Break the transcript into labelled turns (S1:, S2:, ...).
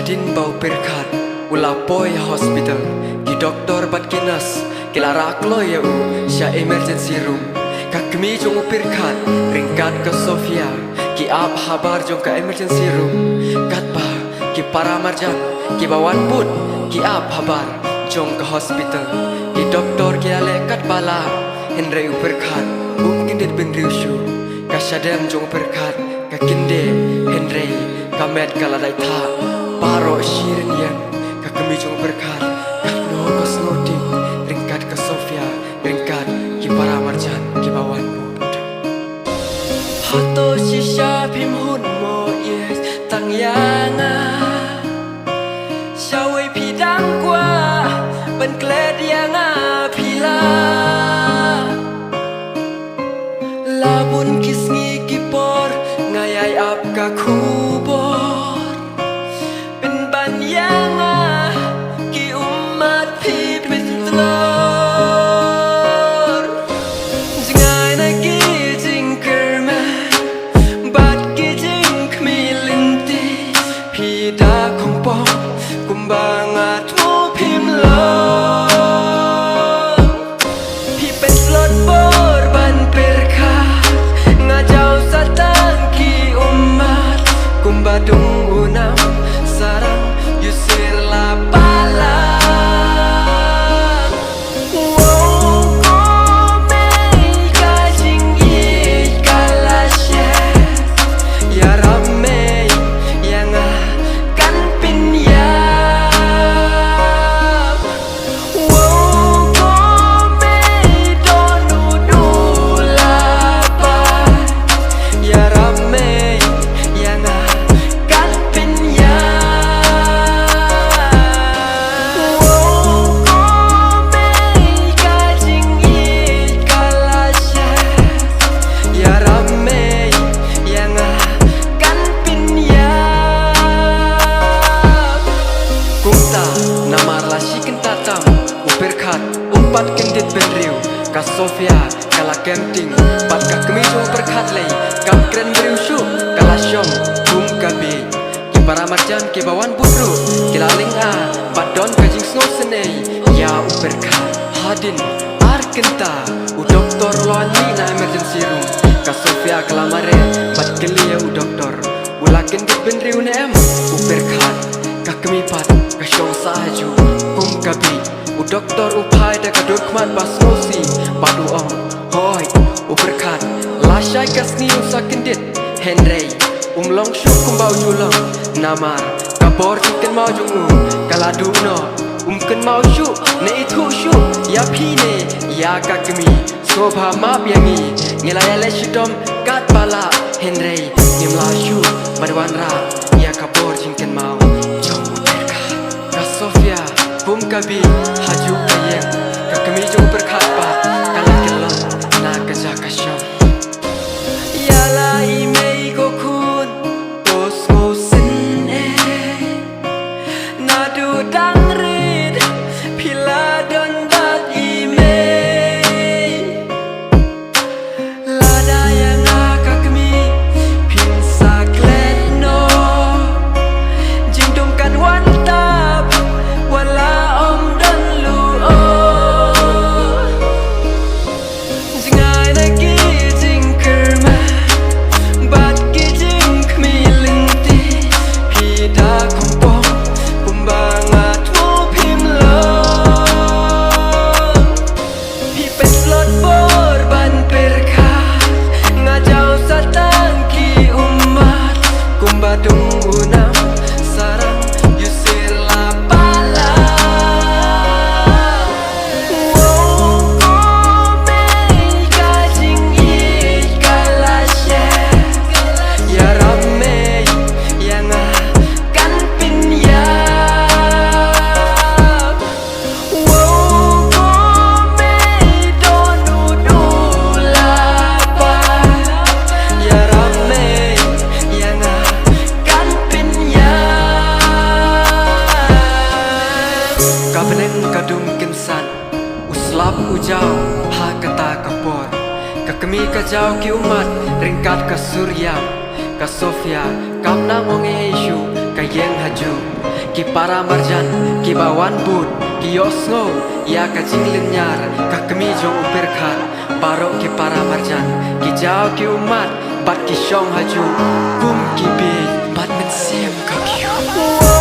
S1: Hadin bau perkat ula poi hospital ki doktor bat kinas kila raklo ya u sya emergency room kakmi jong perkat ringkat ke Sofia ki ab habar jong ke emergency room katpa ki para marjan ki bawan put ki ab habar jong ke hospital ki doktor ki ale kat bala henry perkat kindit ben riushu kasadam jong perkat kakinde henry kamet kala dai tha paro shirin yang kakami jong berkat kakno kosnoti ringkat ke Sofia ringkat ki para marjan ki bawan put hato shisha phim hun mo yes tang yanga shawe pidang kwa ban kled yanga pila labun kisngi kipor ngayai ap ka kubor Yanga ki umat pipit telur Jangan lagi jingkerman Bat ki jing kemilinti Pida kompong kumbangat mu pimlong Pipet slot borban perkat Ngajau satang ki umat Kumbadung unam sarang yusir la palang wow kome kajing i kalasya ya rame yang akan pinyam wow kome donu dulapan ya rame yang akan pinyam Umpat kendit benriu ka Sofia kala camping pat ka kemijo berkat lei kam kren beriu syu kala syom kum kabe ki para marjan ki bawan putru kila linga badon kajing snow senei ya berkat hadin arkenta u doktor loani na emergency room ka Sofia kala mare bat kelia u doktor ula kendit benriu nem u berkat ka kemipat ka syom sahaju kum kabe u doktor upai da kadur kman basnosi padu ong hoi u berkat lasai kasni usakindit henry long syuk kumbau julong namar kabor chicken mau jungu kaladu no ken mau syuk ne itu syuk ya phine ya kakmi sobha map yangi ngilaya le shidom kat bala henry nimla syuk madwan ra ya kabor chicken mau jong berkat ka Sofia Bum kabi haju kayeng kakami jong berkat pa kala kelon na kaja kasyom yala imei gokun tos ngosin nadu dang rid pila don dat imei lada yang kakami pinsa kletno jingdumkan wantap wala om dan lu jangan lagi jingkerman bat ki jing kemilinti pida kompong kumbangat mu pimlong pipet slot borban perkat ngajau satang ki umat kumbadung unam sarang yusir la ujau ha kata kapor kakemi kajau ki umat ringkat ka Surya ka Sofia kam na ngonge Yesu kayeng haju ki para marjan ki bawan bud ki yosngo ya ka jinglin nyar ka kemi jong upir khat barok ki para marjan ki jao ki umat bat ki shong haju kum ki bi bat men siam ka kyu